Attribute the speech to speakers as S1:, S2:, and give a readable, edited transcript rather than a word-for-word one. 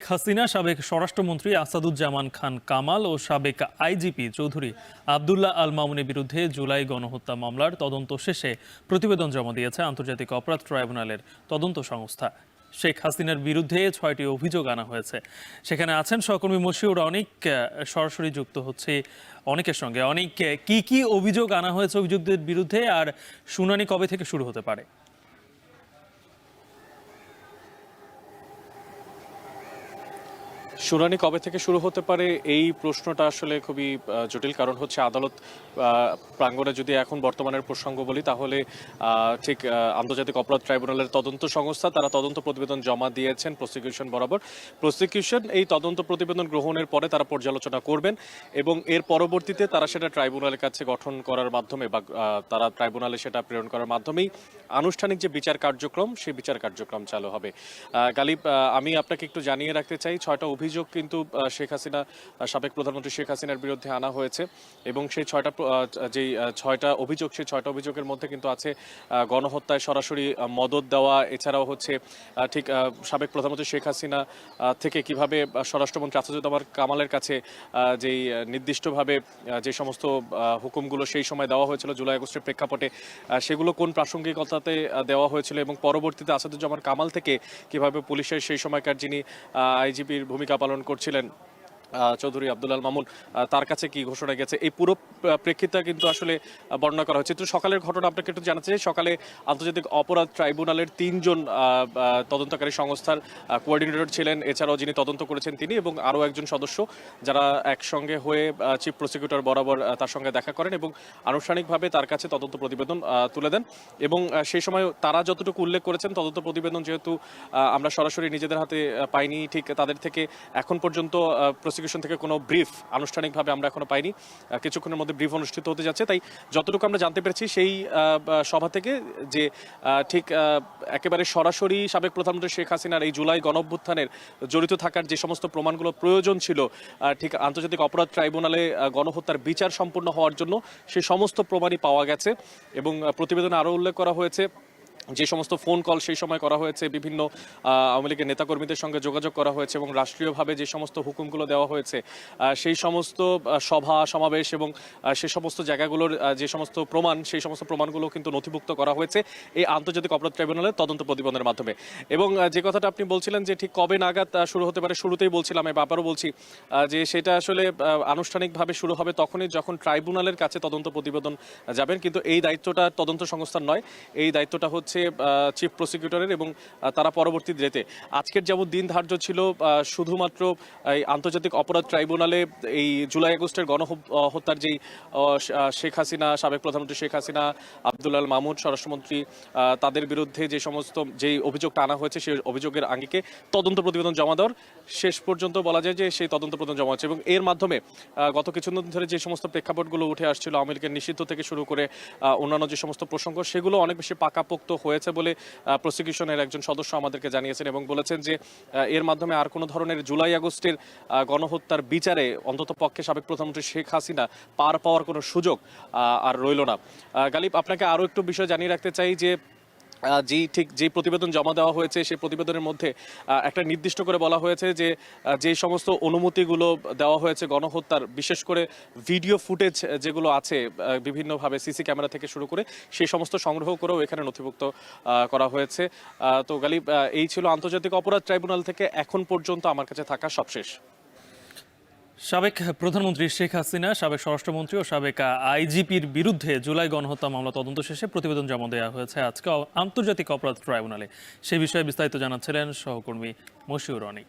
S1: হাসিনা, সাবেক স্বরাষ্ট্রমন্ত্রী আসাদুজ্জামান খান কামাল ও সাবেক আইজিপি চৌধুরী আবদুল্লাহ আল মামুনের বিরুদ্ধে জুলাই গণহত্যা মামলার তদন্ত শেষে প্রতিবেদন জমা দিয়েছে আন্তর্জাতিক অপরাধ ট্রাইব্যুনালের তদন্ত সংস্থা। শেখ হাসিনার বিরুদ্ধে 6টি অভিযোগ আনা হয়েছে। সেখানে আছেন সহকর্মী মশিউর অনিক, সরাসরি যুক্ত হচ্ছে অনেকের সঙ্গে। অনেক, কি কি অভিযোগ আনা হয়েছে অভিযোগদের বিরুদ্ধে, আর শুনানি কবে থেকে শুরু হতে পারে?
S2: শুনানি কবে থেকে শুরু হতে পারে এই প্রশ্নটা আসলে খুবই জটিল। কারণ হচ্ছে আদালত প্রাঙ্গণে যদি এখন বর্তমানের প্রসঙ্গ বলি, তাহলে ঠিক আন্তর্জাতিক অপরাধ ট্রাইব্যুনালের তদন্ত সংস্থা তারা তদন্ত প্রতিবেদন জমা দিয়েছেন প্রসিকিউশন বরাবর। প্রসিকিউশন এই তদন্ত প্রতিবেদন গ্রহণের পরে তারা পর্যালোচনা করবেন এবং এর পরবর্তীতে তারা সেটা ট্রাইব্যুনালের কাছে গঠন করার মাধ্যমে বা তারা ট্রাইব্যুনালে সেটা প্রেরণ করার মাধ্যমেই আনুষ্ঠানিক যে বিচার কার্যক্রম সেই বিচার কার্যক্রম চালু হবে। গালিব, আমি আপনাকে একটু জানিয়ে রাখতে চাই, 6টা অভিযোগ কিন্তু শেখ হাসিনা, সাবেক প্রধানমন্ত্রী শেখ হাসিনার বিরুদ্ধে আনা হয়েছে এবং সেই 6টা অভিযোগ, সেই 6টা অভিযোগের মধ্যে কিন্তু আছে গণহত্যায় সরাসরি মদদ দেওয়া, এছাড়াও হচ্ছে ঠিক সাবেক প্রধানমন্ত্রী শেখ হাসিনা থেকে কিভাবে স্বরাষ্ট্রমন্ত্রী আসাদুজ্জামান কামালের কাছে যেই নির্দিষ্টভাবে যে সমস্ত হুকুমগুলো সেই সময় দেওয়া হয়েছিল জুলাই আগস্টের প্রেক্ষাপটে, সেগুলো কোন প্রাসঙ্গিকতাতে দেওয়া হয়েছিল এবং পরবর্তীতে আসাদুজ্জামান কামাল থেকে কিভাবে পুলিশের সেই সময়কার যিনি আইজিপির ভূমিকা পালন করছিলেন চৌধুরী আবদুল্লাহ আল মামুন, তার কাছে কি ঘোষণা গেছে, এই পুরো প্রেক্ষিতে কিন্তু আসলে বর্ণনা করা হয়েছে। তো সকালের ঘটনা আপনাকে একটু জানাতে চাই। সকালে আন্তর্জাতিক অপরাধ ট্রাইব্যুনালের 3জন তদন্তকারী সংস্থার কোঅর্ডিনেটর ছিলেন, এছাড়াও যিনি তদন্ত করেছেন তিনি এবং আরও একজন সদস্য, যারা একসঙ্গে হয়ে চিফ প্রসিকিউটর বরাবর তার সঙ্গে দেখা করেন এবং আনুষ্ঠানিকভাবে তার কাছে তদন্ত প্রতিবেদন তুলে দেন। এবং সেই সময় তারা যতটুকু উল্লেখ করেছেন, তদন্ত প্রতিবেদন যেহেতু আমরা সরাসরি নিজেদের হাতে পাইনি, ঠিক তাদের থেকে এখন পর্যন্ত প্রসিকিউশন থেকে কোনো ব্রিফ আনুষ্ঠানিকভাবে আমরা এখনো পাইনি। কিছুক্ষণের মধ্যে ব্রিফ অনুষ্ঠিত হতে যাচ্ছে। তাই যতটুকু আমরা জানতে পেরেছি সেই সভা থেকে, যে ঠিক একেবারে সরাসরি সাবেক প্রধানমন্ত্রী শেখ হাসিনার এই জুলাই গণঅভ্যুত্থানের জড়িত থাকার যে সমস্ত প্রমাণগুলো প্রয়োজন ছিল ঠিক আন্তর্জাতিক অপরাধ ট্রাইব্যুনালে গণহত্যার বিচার সম্পূর্ণ হওয়ার জন্য, সেই সমস্ত প্রমাণই পাওয়া গেছে। এবং প্রতিবেদনে আরও উল্লেখ করা হয়েছে যে সমস্ত ফোন কল সেই সময় করা হয়েছে, বিভিন্ন আওয়ামী লীগের নেতাকর্মীদের সঙ্গে যোগাযোগ করা হয়েছে এবং রাষ্ট্রীয়ভাবে যে সমস্ত হুকুমগুলো দেওয়া হয়েছে সেই সমস্ত সভা সমাবেশ এবং সেই সমস্ত জায়গাগুলোর যে সমস্ত প্রমাণ, সেই সমস্ত প্রমাণগুলো কিন্তু নথিভুক্ত করা হয়েছে এই আন্তর্জাতিক অপরাধ ট্রাইব্যুনালের তদন্ত প্রতিবেদনের মাধ্যমে। এবং যে কথাটা আপনি বলছিলেন যে ঠিক কবে নাগাদ শুরু হতে পারে, শুরুতেই বলছিলাম, আমি আবারও বলছি যে সেটা আসলে আনুষ্ঠানিকভাবে শুরু হবে তখনই যখন ট্রাইব্যুনালের কাছে তদন্ত প্রতিবেদন যাবেন। কিন্তু এই দায়িত্বটা তদন্ত সংস্থার নয়, এই দায়িত্বটা হচ্ছে চিফ প্রসিকিউটরের এবং তারা পরবর্তী ডেটে, আজকের যেমন দিন ধার্য ছিল শুধুমাত্র এই আন্তর্জাতিক অপরাধ ট্রাইব্যুনালে এই জুলাই আগস্টের গণহত্যার যেই শেখ হাসিনা, সাবেক প্রধানমন্ত্রী শেখ হাসিনা, আবদুল্লাহ আল মামুন স্বরাষ্ট্রমন্ত্রী, তাদের বিরুদ্ধে যে সমস্ত যেই অভিযোগটা আনা হয়েছে সেই অভিযোগের আঙ্গিকে তদন্ত প্রতিবেদন জমা দেওয়ার শেষ পর্যন্ত বলা যায় যে সেই তদন্ত প্রতিবেদন জমা হচ্ছে। এবং এর মাধ্যমে গত কিছুদিন ধরে যে সমস্ত প্রেক্ষাপটগুলো উঠে আসছিল, আওয়ামী লীগের নিষিদ্ধ থেকে শুরু করে অন্যান্য যে সমস্ত প্রসঙ্গ, সেগুলো অনেক বেশি পাকাপোক্ত হয়েছে বলে প্রসিকিউশনের একজন সদস্য আমাদেরকে জানিয়েছেন এবং বলেছেন যে এর মাধ্যমে আর কোনো ধরনের জুলাই আগস্টের গণহত্যার বিচারে অন্তত পক্ষে সাবেক প্রধানমন্ত্রী শেখ হাসিনা পার পাওয়ার কোনো সুযোগ আর রইল না। গালিব, আপনাকে আরও একটু বিষয় জানিয়ে রাখতে চাই যে যে প্রতিবেদন জমা দেওয়া হয়েছে সেই প্রতিবেদনের মধ্যে একটা নির্দিষ্ট করে বলা হয়েছে যে যে সমস্ত অনুমতিগুলো দেওয়া হয়েছে গণহত্যার, বিশেষ করে ভিডিও ফুটেজ যেগুলো আছে বিভিন্নভাবে সিসি ক্যামেরা থেকে শুরু করে, সেই সমস্ত সংগ্রহ করেও এখানে নথিভুক্ত করা হয়েছে। তো গালিব, এই ছিল আন্তর্জাতিক অপরাধ ট্রাইব্যুনাল থেকে এখন পর্যন্ত আমার কাছে থাকা সবশেষ।
S1: সাবেক প্রধানমন্ত্রী শেখ হাসিনা, সাবেক স্বরাষ্ট্রমন্ত্রী ও সাবেক আইজিপির বিরুদ্ধে জুলাই গণহত্যা মামলা তদন্ত শেষে প্রতিবেদন জমা দেওয়া হয়েছে আজকে আন্তর্জাতিক অপরাধ ট্রাইব্যুনালে। সেই বিষয়ে বিস্তারিত জানাচ্ছিলেন সহকর্মী মশিউর অনিক।